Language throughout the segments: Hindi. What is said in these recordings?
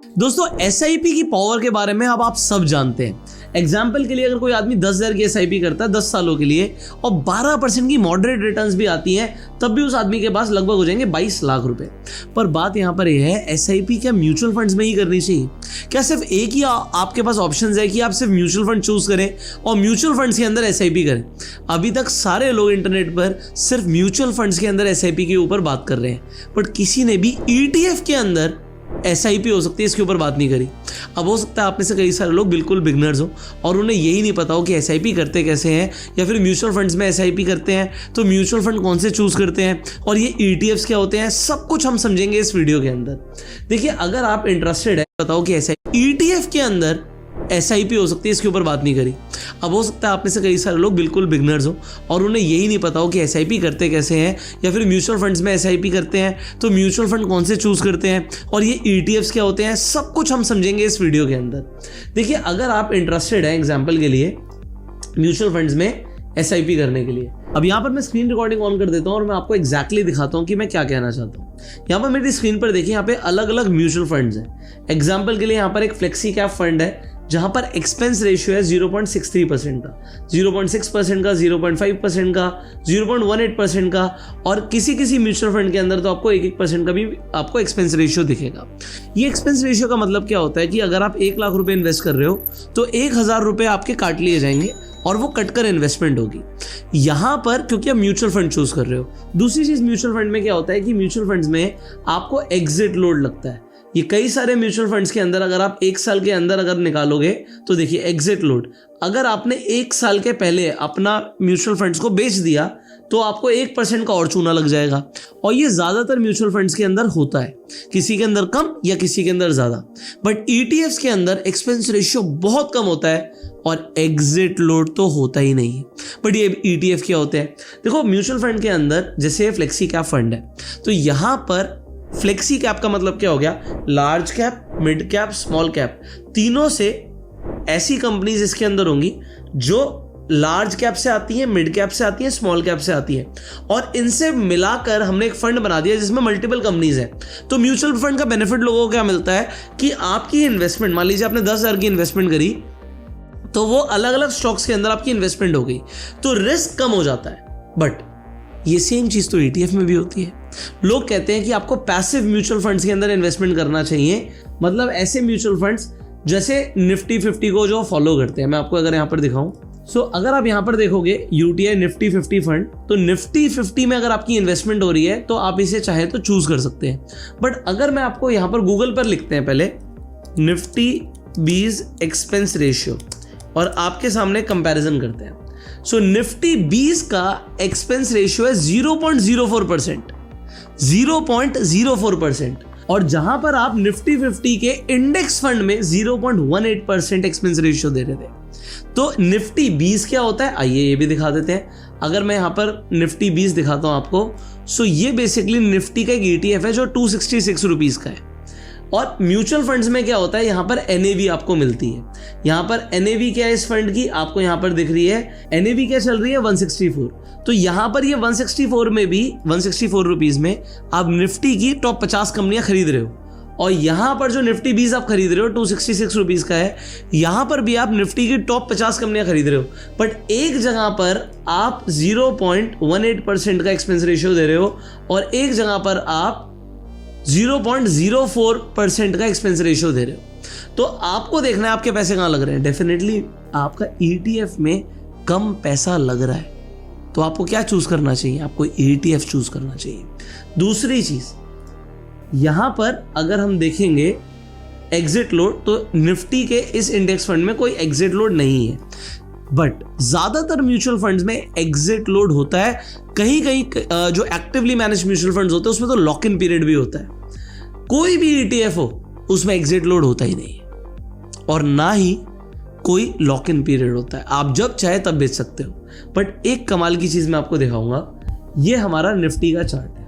दोस्तों SIP की पावर के बारे में अब आप सब जानते हैं। एग्जाम्पल के लिए अगर कोई आदमी 10,000 की SIP करता है 10 सालों के लिए और 12% की मॉडरेट रिटर्न्स भी आती हैं, तब भी उस आदमी के पास लगभग हो जाएंगे 22 लाख रुपए। पर बात यहाँ पर यह है, SIP क्या म्यूचुअल फंड्स में ही करनी चाहिए? क्या सिर्फ एक ही आपके पास ऑप्शन है कि आप सिर्फ म्यूचुअल फंड चूज करें और म्यूचुअल फंड्स के अंदर SIP करें? अभी तक सारे लोग इंटरनेट पर सिर्फ म्यूचुअल फंड्स के अंदर SIP के ऊपर बात कर रहे हैं, बट किसी ने भी ETF के अंदर SIP हो सकती है इसके ऊपर बात नहीं करी। अब हो सकता है आप में से कई सारे लोग बिल्कुल बिगनर्स हो और उन्हें यही नहीं पता हो कि SIP करते कैसे हैं, या फिर म्यूचुअल फंड्स में SIP करते हैं तो म्यूचुअल फंड कौन से चूज करते हैं और ये ETFs क्या होते हैं, सब कुछ हम समझेंगे इस वीडियो के अंदर। देखिए, अगर आप इंटरेस्टेड है बताओ कि ETF के अंदर SIP हो सकती है इसके ऊपर बात नहीं करी। अब हो सकता है आप में से कई सारे लोग बिल्कुल बिगनर्स हो और उन्हें यही नहीं पता हो कि SIP करते कैसे हैं, या फिर म्यूचुअल फंड्स में SIP करते हैं तो म्यूचुअल फंड कौन से चूज करते हैं और ये ETFs क्या होते हैं, सब कुछ हम समझेंगे इस वीडियो के अंदर। देखिए, अगर आप इंटरेस्टेड है एग्जाम्पल के लिए म्यूचुअल फंड्स में SIP करने के लिए, अब यहाँ पर मैं स्क्रीन रिकॉर्डिंग ऑन कर देता हूँ और मैं आपको एग्जैक्टली दिखाता हूँ कि मैं क्या कहना चाहता हूँ। यहाँ पर मेरी स्क्रीन पर देखिए, यहाँ पे अलग अलग म्यूचुअल फंड्स हैं। एग्जाम्पल के लिए यहाँ पर एक फ्लेक्सी कैप फंड है जहाँ पर एक्सपेंस रेशियो है 0.63% का, 0.6% का, 0.5% का, 0.18% का, और किसी किसी म्यूचुअल फंड के अंदर तो आपको 1% का भी आपको एक्सपेंस रेशियो दिखेगा। ये एक्सपेंस रेशियो का मतलब क्या होता है कि अगर आप 1 लाख रुपए इन्वेस्ट कर रहे हो तो 1,000 रुपए आपके काट लिए जाएंगे और वो कटकर इन्वेस्टमेंट होगी यहाँ पर, क्योंकि आप म्यूचुअल फंड चूज कर रहे हो। दूसरी चीज, म्यूचुअल फंड में क्या होता है कि म्यूचुअल फंड्स में आपको एग्जिट लोड लगता है। ये कई सारे म्यूचुअल फंड्स के अंदर अगर आप 1 साल के अंदर अगर निकालोगे तो देखिए एग्जिट लोड, अगर आपने 1 साल के पहले अपना म्यूचुअल फंड्स को बेच दिया तो आपको 1% का और चूना लग जाएगा। और ये ज्यादातर म्यूचुअल फंड्स के अंदर होता है, किसी के अंदर कम या किसी के अंदर ज्यादा, बट ETFs के अंदर एक्सपेंस रेशियो बहुत कम होता है और एग्जिट लोड तो होता ही नहीं है। बट ये ETF क्या होते हैं? देखो, म्यूचुअल फंड के अंदर जैसे फ्लेक्सी कैप फंड है तो यहाँ पर फ्लेक्सी कैप का मतलब क्या हो गया, large cap, mid cap, small cap, तीनों से ऐसी कंपनीज इसके अंदर होंगी जो लार्ज कैप से आती हैं, मिड कैप से आती हैं, स्मॉल कैप से आती हैं, और इनसे मिलाकर हमने एक फंड बना दिया जिसमें मल्टीपल कंपनीज हैं। तो म्यूचुअल फंड का बेनिफिट लोगों को क्या मिलता है कि आपकी इन्वेस्टमेंट, मान लीजिए आपने 10,000 की इन्वेस्टमेंट करी तो वो अलग अलग स्टॉक्स के अंदर आपकी इन्वेस्टमेंट हो गई तो रिस्क कम हो जाता है। बट ये सेम चीज तो ETF में भी होती है। लोग कहते हैं कि आपको पैसिव म्यूचुअल फंड्स के अंदर इन्वेस्टमेंट करना चाहिए, मतलब ऐसे म्यूचुअल फंड्स जैसे निफ्टी 50 को जो फॉलो करते हैं। मैं आपको अगर यहाँ पर दिखाऊं, अगर आप यहाँ पर देखोगे UTI निफ्टी 50 फंड, तो निफ्टी 50 में अगर आपकी इन्वेस्टमेंट हो रही है तो आप इसे चाहे तो चूज कर सकते हैं। बट अगर मैं आपको यहाँ पर गूगल पर लिखते हैं पहले निफ्टी 20 एक्सपेंस रेशियो और आपके सामने कंपैरिजन करते हैं, निफ्टी 20 का एक्सपेंस रेशियो है 0.04%, 0.04%, और जहां पर आप निफ्टी 50 के इंडेक्स फंड में 0.18% एक्सपेंस रेशियो दे रहे थे। तो निफ्टी 20 क्या होता है, आइए ये भी दिखा देते हैं। अगर मैं यहां पर निफ्टी 20 दिखाता हूं आपको, ये बेसिकली निफ्टी का एक ETF है जो 266 रुपीज का है। और म्यूचुअल फंड्स में क्या होता है, यहाँ पर NAV आपको मिलती है। यहाँ पर NAV क्या है इस फंड की, आपको यहाँ पर दिख रही है। NAV क्या चल रही है, 164। तो यहाँ पर ये 164 में भी 164 रुपीज में आप निफ्टी की टॉप 50 कंपनियां खरीद रहे हो, और यहाँ पर जो निफ्टी 20 आप खरीद रहे हो 266 रुपीज का है, यहाँ पर भी आप निफ्टी की टॉप 50 कंपनियां खरीद रहे हो। बट एक जगह पर आप 0.18% का एक्सपेंस रेशियो दे रहे हो और एक जगह पर आप 0.04% का एक्सपेंस रेशियो दे रहे हो। तो आपको देखना है आपके पैसे कहां लग रहे हैं। डेफिनेटली आपका ETF में कम पैसा लग रहा है तो आपको क्या चूज करना चाहिए, आपको ETF चूज करना चाहिए। दूसरी चीज, यहां पर अगर हम देखेंगे एग्जिट लोड, तो निफ्टी के इस इंडेक्स फंड में कोई एग्जिट लोड नहीं है, बट ज्यादातर म्यूचुअल फंड्स में एग्जिट लोड होता है। कहीं कहीं जो एक्टिवली मैनेज म्यूचुअल फंड्स होते हैं उसमें तो लॉक इन पीरियड भी होता है। कोई भी ETF हो उसमें एग्जिट लोड होता ही नहीं है और ना ही कोई लॉक इन पीरियड होता है, आप जब चाहे तब बेच सकते हो। बट एक कमाल की चीज मैं आपको दिखाऊंगा, ये हमारा निफ्टी का चार्ट है,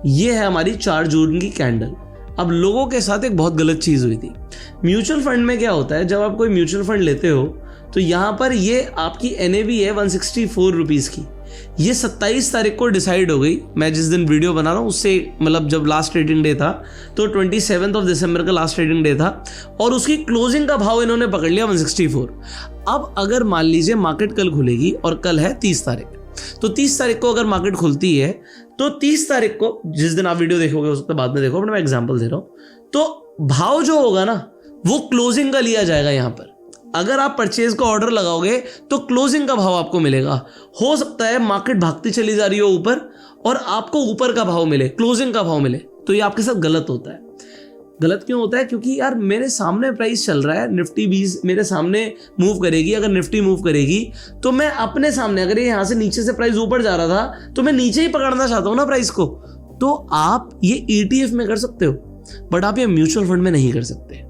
ये है हमारी 4 जून की कैंडल। अब लोगों के साथ एक बहुत गलत चीज हुई थी। म्यूचुअल फंड में क्या होता है, जब आप कोई म्यूचुअल फंड लेते हो तो यहां पर ये आपकी NAV है 164 रुपीज की, ये 27 तारीख को डिसाइड हो गई। मैं जिस दिन वीडियो बना रहा हूँ उससे मतलब जब लास्ट ट्रेडिंग डे था तो 27 दिसंबर का लास्ट ट्रेडिंग डे था और उसकी क्लोजिंग का भाव इन्होंने पकड़ लिया 164। अब अगर मान लीजिए मार्केट कल खुलेगी और कल है 30 तारीख, तो 30 तारीख को अगर मार्केट खुलती है तो 30 तारीख को जिस दिन आप वीडियो देखोगे हो सकता है बाद में देखो, बट मैं एग्जांपल दे रहा हूं, तो भाव जो होगा ना वो क्लोजिंग का लिया जाएगा। यहां पर अगर आप परचेज का ऑर्डर लगाओगे तो क्लोजिंग का भाव आपको मिलेगा। हो सकता है मार्केट भागती चली जा रही हो ऊपर और आपको ऊपर का भाव मिले, क्लोजिंग का भाव मिले, तो ये आपके साथ गलत होता है। गलत क्यों होता है? क्योंकि यार मेरे सामने प्राइस चल रहा है, निफ्टी 20 मेरे सामने मूव करेगी। अगर निफ्टी मूव करेगी तो मैं अपने सामने, अगर ये यहां से नीचे से प्राइस ऊपर जा रहा था तो मैं नीचे ही पकड़ना चाहता हूं ना प्राइस को। तो आप ये ETF में कर सकते हो, बट आप ये म्यूचुअल फंड में नहीं कर सकते।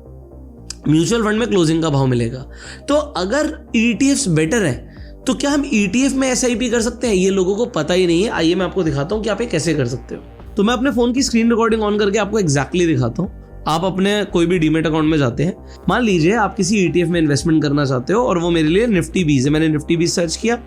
म्यूचुअल फंड में क्लोजिंग का भाव मिलेगा। तो अगर ETFs बेटर है तो क्या हम ETF में SIP कर सकते हैं? ये लोगों को पता ही नहीं है। आइए मैं आपको दिखाता हूं कि आप ये कैसे कर सकते हो। तो मैं अपने फोन की स्क्रीन रिकॉर्डिंग ऑन करके आपको एग्जैक्टली दिखाता हूं। आप अपने कोई भी डीमेट अकाउंट में जाते हैं, मान लीजिए आप किसी ETF में इन्वेस्टमेंट करना चाहते हो और वो मेरे लिए निफ्टी 20 है। मैंने निफ्टी 20 सर्च किया,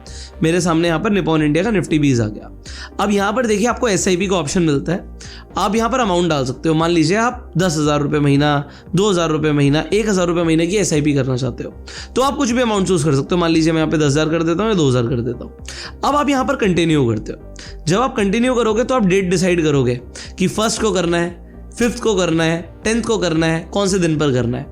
मेरे सामने यहाँ पर निपॉन इंडिया का निफ्टी 20 आ गया। अब यहाँ पर देखिए आपको SIP का ऑप्शन मिलता है। आप यहाँ पर अमाउंट डाल सकते हो। मान लीजिए आप 10,000 रुपये महीना, 2,000 रुपये महीना, 1,000 रुपये महीने की SIP करना चाहते हो, तो आप कुछ भी अमाउंट चूज कर सकते हो। मान लीजिए मैं यहाँ पे 10,000 कर देता हूँ या 2,000 कर देता हूँ। अब आप यहाँ पर कंटिन्यू करते हो। जब आप कंटिन्यू करोगे तो आप डेट डिसाइड करोगे कि 1st को करना है, 5th को करना है, 10th को करना है, कौन से दिन पर करना है।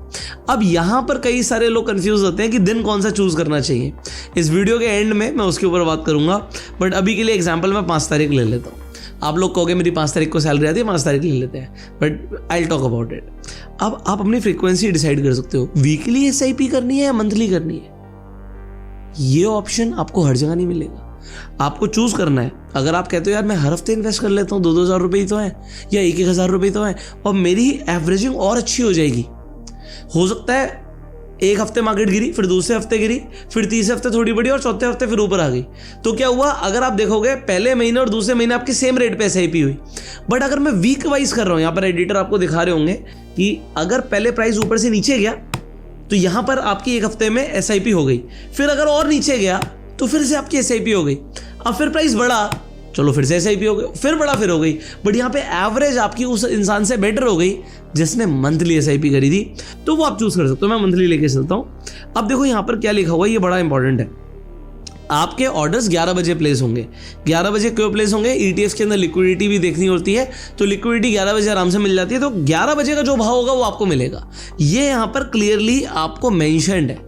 अब यहाँ पर कई सारे लोग कंफ्यूज होते हैं कि दिन कौन सा चूज करना चाहिए। इस वीडियो के एंड में मैं उसके ऊपर बात करूंगा, बट अभी के लिए एग्जांपल मैं 5 तारीख ले लेता हूँ। आप लोग कहोगे मेरी 5 तारीख को सैलरी आती है, 5 तारीख ले लेते हैं, but I will talk about it. अब आप अपनी फ्रीक्वेंसी डिसाइड कर सकते हो, वीकली SIP करनी है या मंथली करनी है। ये ऑप्शन आपको हर जगह नहीं मिलेगा, आपको चूज करना है। अगर आप कहते हो यार मैं हर हफ्ते इन्वेस्ट कर लेता हूँ, 2,000 रुपये ही तो है या 1,000 रुपये तो है और मेरी एवरेजिंग और अच्छी हो जाएगी। हो सकता है एक हफ्ते मार्केट गिरी, फिर दूसरे हफ्ते गिरी, फिर तीसरे हफ्ते थोड़ी बढ़ी और चौथे हफ्ते फिर ऊपर आ गई। तो क्या हुआ, अगर आप देखोगे पहले महीने और दूसरे महीने आपकी सेम रेट पे SIP हुई। बट अगर मैं वीक वाइज कर रहा हूँ, यहाँ पर एडिटर आपको दिखा रहे होंगे कि अगर पहले प्राइस ऊपर से नीचे गया तो यहाँ पर आपकी एक हफ्ते में SIP हो गई, फिर अगर और नीचे गया तो फिर से आपकी SIP हो गई। अब फिर प्राइस बढ़ा, चलो फिर से SIP हो गई, फिर बढ़ा फिर हो गई। बट यहाँ पे एवरेज आपकी उस इंसान से बेटर हो गई जिसने मंथली SIP करी थी, तो वो आप चूज कर सकते हो। मैं मंथली लेके चलता हूँ। अब देखो यहाँ पर क्या लिखा हुआ है, ये बड़ा इंपॉर्टेंट है। आपके ऑर्डर्स 11 बजे प्लेस होंगे। 11 बजे क्यों प्लेस होंगे? ETF के अंदर लिक्विडिटी भी देखनी होती है, तो लिक्विडिटी 11 बजे आराम से मिल जाती है। तो 11 बजे का जो भाव होगा वो आपको मिलेगा। ये यहाँ पर क्लियरली आपको मेंशन्ड है।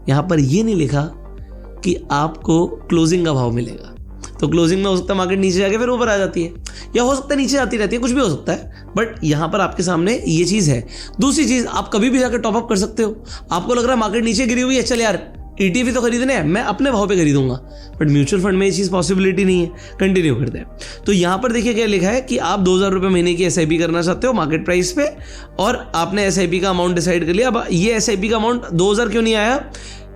यहाँ पर ये नहीं लिखा कि आपको क्लोजिंग का भाव मिलेगा। तो क्लोजिंग में हो सकता है मार्केट नीचे जाके फिर ऊपर आ जाती है, या हो सकता है नीचे जाती रहती है, कुछ भी हो सकता है। बट यहाँ पर आपके सामने ये चीज़ है। दूसरी चीज़, आप कभी भी जाकर टॉपअप कर सकते हो। आपको लग रहा है मार्केट नीचे गिरी हुई है, चल यार ETF तो खरीदने हैं, मैं अपने भाव पे खरीदूंगा। बट म्यूचुअल फंड में ये चीज़ पॉसिबिलिटी नहीं है। कंटिन्यू करते हैं। तो यहाँ पर देखिए क्या लिखा है कि आप 2,000 रुपये महीने की SIP करना चाहते हो मार्केट प्राइस पे, और आपने SIP का अमाउंट डिसाइड कर लिया। अब ये SIP का अमाउंट 2,000 क्यों नहीं आया?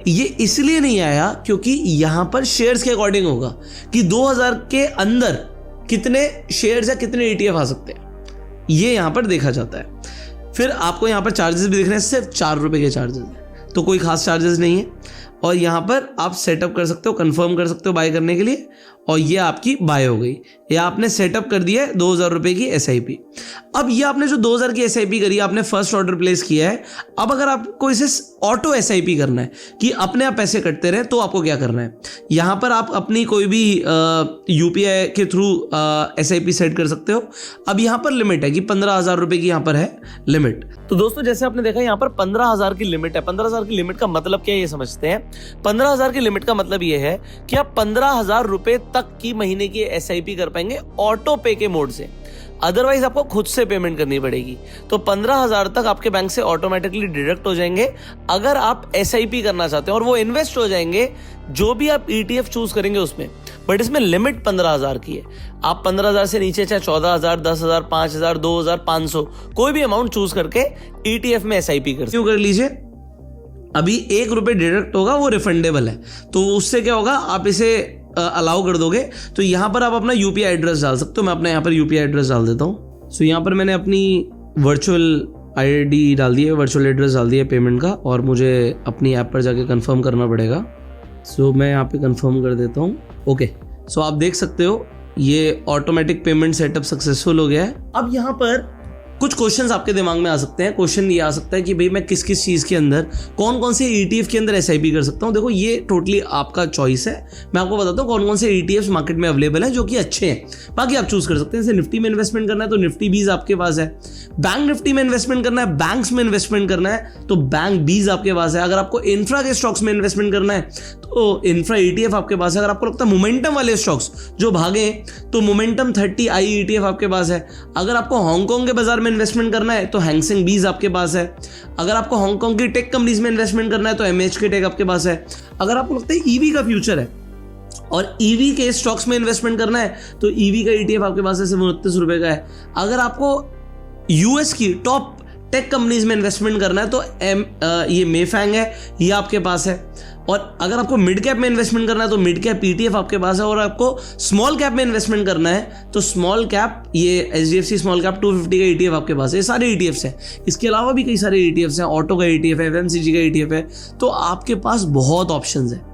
ये इसलिए नहीं आया क्योंकि यहां पर शेयर्स के अकॉर्डिंग होगा कि 2000 के अंदर कितने शेयर्स या कितने ETF आ सकते हैं, ये यहां पर देखा जाता है। फिर आपको यहां पर चार्जेस भी दिख रहे हैं, सिर्फ 4 रुपए के चार्जेस हैं, तो कोई खास चार्जेस नहीं है। और यहाँ पर आप सेटअप कर सकते हो, कंफर्म कर सकते हो बाय करने के लिए, और ये आपकी बाय हो गई, या आपने सेटअप कर दिया है 2,000 रुपये की SIP। अब ये आपने जो 2,000 की SIP करी, आपने फर्स्ट ऑर्डर प्लेस किया है। अब अगर आपको इसे ऑटो SIP करना है कि अपने आप पैसे कटते रहे, तो आपको क्या करना है, यहाँ पर आप अपनी कोई भी UPI के थ्रू SIP सेट कर सकते हो। अब यहाँ पर लिमिट है कि 15,000 रुपये की यहाँ पर है लिमिट। तो दोस्तों जैसे आपने देखा यहाँ पर 15,000 की लिमिट है। 15,000 की लिमिट का मतलब क्या है ये समझते हैं। 15,000 की लिमिट का मतलब ये है कि आप 15,000 रुपए तक की महीने की SIP कर पाएंगे ऑटो पे के मोड से। अदरवाइज आपको खुद से पेमेंट करनी पड़ेगी। तो 15,000 तक आपके बैंक से ऑटोमेटिकली डिडक्ट हो जाएंगे अगर आप SIP करना चाहते हैं, और वो इन्वेस्ट हो जाएंगे जो भी आप ETF चूज करेंगे उसमें। बट इसमें लिमिट 15,000 की है। आप 15,000 से नीचे चाहे 14,000, 10,000, 5,000, 2,000, 500 कोई भी अमाउंट चूज करके ETF में SIP कर लीजिए। अभी 1 रुपये डिडक्ट होगा, वो रिफंडेबल है, तो उससे क्या होगा, आप इसे अलाउ कर दोगे। तो यहाँ पर आप अपना UPI एड्रेस डाल सकते हो। मैं अपना यहाँ पर UPI एड्रेस डाल देता हूँ। सो यहाँ पर मैंने अपनी वर्चुअल ID डाल दी है, वर्चुअल एड्रेस डाल दिया है पेमेंट का, और मुझे अपनी ऐप पर जाके कंफर्म करना पड़ेगा। सो मैं यहाँ पे कंफर्म कर देता हूँ। ओके, सो आप देख सकते हो ये ऑटोमेटिक पेमेंट सेटअप सक्सेसफुल हो गया है। अब यहाँ पर कुछ क्वेश्चंस आपके दिमाग में आ सकते हैं। क्वेश्चन ये आ सकता है कि भाई मैं किस किस चीज़ के अंदर कौन कौन से ETF के अंदर SIP कर सकता हूँ। देखो ये टोटली आपका चॉइस है। मैं आपको बताता हूँ कौन कौन से ETFs मार्केट में अवेलेबल हैं जो कि अच्छे हैं, बाकी आप चूज कर सकते हैं। जैसे निफ्टी में इन्वेस्टमेंट करना है तो निफ्टी बीज आपके पास है, बैंक निफ्टी में इन्वेस्टमेंट करना है, बैंक्स में इन्वेस्टमेंट करना है तो बैंक बीज आपके पास है। अगर आपको इंफ्रा के स्टॉक्स में इन्वेस्टमेंट करना है तो इंफ्रा ETF आपके पास है। अगर आपको लगता है मोमेंटम वाले स्टॉक्स जो भागे तो मोमेंटम 30i ETF आपके पास है। अगर आपको हांगकांग के बाजार में इन्वेस्टमेंट करना है तो हैंगसेंग बीज आपके पास है। अगर आपको हांगकांग की टेक कंपनीज में इन्वेस्टमेंट करना है तो MHK टेक आपके पास है। अगर आपको लगता है EV का फ्यूचर है और EV के स्टॉक्स में इन्वेस्टमेंट करना है तो EV का ETF आपके पास है, सिर्फ 29 रुपए का है। अगर आपको US की टॉप टेक कंपनीज में इन्वेस्टमेंट करना है तो ये मेफैंग है, ये आपके पास है। और अगर आपको मिड कैप में इन्वेस्टमेंट करना है तो मिड कैप ETF आपके पास है। और आपको स्मॉल कैप में इन्वेस्टमेंट करना है तो स्मॉल कैप ये HDFC स्मॉल कैप 250 का ETF आपके पास है। ये सारे ETFs हैं। इसके अलावा भी कई सारे ETFs हैं, ऑटो का ETF है, FMCG का ETF है। तो आपके पास बहुत ऑप्शंस हैं।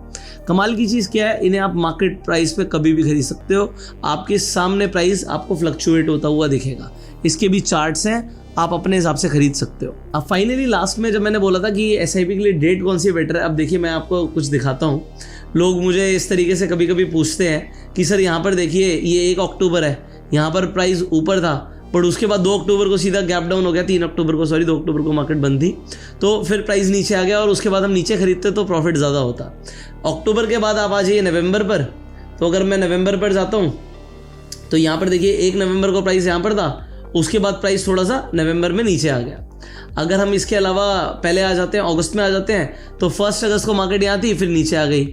कमाल की चीज़ क्या है, इन्हें आप मार्केट प्राइस पे कभी भी खरीद सकते हो। आपके सामने प्राइस आपको फ्लक्चुएट होता हुआ दिखेगा। इसके भी चार्ट्स हैं, आप अपने हिसाब से खरीद सकते हो। अब फाइनली लास्ट में जब मैंने बोला था कि SIP के लिए डेट कौन सी बेटर है, अब देखिए मैं आपको कुछ दिखाता हूँ। लोग मुझे इस तरीके से कभी कभी पूछते हैं कि सर यहाँ पर देखिए ये 1 अक्टूबर है, यहाँ पर प्राइस ऊपर था बट उसके बाद 2 अक्टूबर को सीधा गैप डाउन हो गया, 2 अक्टूबर को मार्केट बंद थी तो फिर प्राइस नीचे आ गया और उसके बाद हम नीचे खरीदते तो प्रॉफिट ज़्यादा होता। अक्टूबर के बाद आप आ जाइए नवंबर पर, तो अगर मैं नवंबर पर जाता हूँ तो यहाँ पर देखिए 1 नवंबर को प्राइस यहाँ पर था, उसके बाद प्राइस थोड़ा सा नवंबर में नीचे आ गया। अगर हम इसके अलावा पहले आ जाते हैं, अगस्त में आ जाते हैं तो 1 अगस्त को मार्केट यहाँ थी, फिर नीचे आ गई।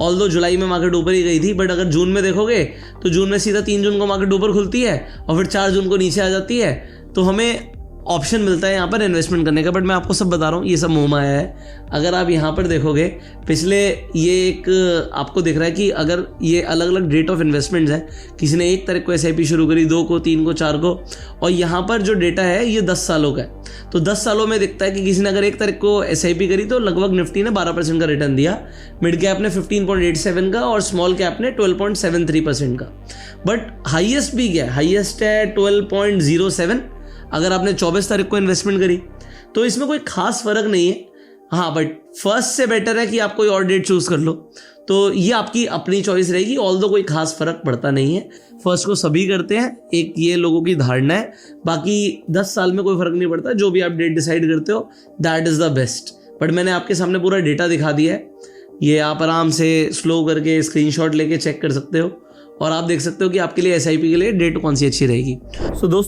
ऑल्दो जुलाई में मार्केट ऊपर ही गई थी, बट अगर जून में देखोगे तो जून में सीधा 3 जून को मार्केट ऊपर खुलती है और फिर 4 जून को नीचे आ जाती है। तो हमें ऑप्शन मिलता है यहाँ पर इन्वेस्टमेंट करने का। बट मैं आपको सब बता रहा हूँ, ये सब मोह माया है। अगर आप यहाँ पर देखोगे पिछले ये एक आपको दिख रहा है कि अगर ये अलग अलग डेट ऑफ इन्वेस्टमेंट्स हैं, किसी ने 1 तारीख को SIP शुरू करी, 2 को, 3 को, 4 को, और यहाँ पर जो डेटा है ये 10 सालों का है। तो 10 सालों में दिखता है कि किसी ने अगर 1 तारीख को SIP करी तो लगभग निफ्टी ने 12% का रिटर्न दिया, मिड कैप ने 15.87 का और स्मॉल कैप ने 12.73% का। बट हाईएस्ट भी क्या है, हाईएस्ट है 12.07 अगर आपने 24 तारीख को इन्वेस्टमेंट करी। तो इसमें कोई खास फर्क नहीं है। हाँ, बट फर्स्ट से बेटर है कि आप कोई और डेट चूज कर लो, तो ये आपकी अपनी चॉइस रहेगी। ऑल्दो कोई खास फर्क पड़ता नहीं है, फर्स्ट को सभी करते हैं, एक ये लोगों की धारणा है। बाकी 10 साल में कोई फर्क नहीं पड़ता, जो भी आप डेट डिसाइड करते हो that is the best. But मैंने आपके सामने पूरा डेटा दिखा दिया है, ये आप आराम से स्लो करके स्क्रीनशॉट लेके चेक कर सकते हो और आप देख सकते हो कि आपके लिए SIP के लिए डेट कौन सी अच्छी रहेगी। सो दोस्तों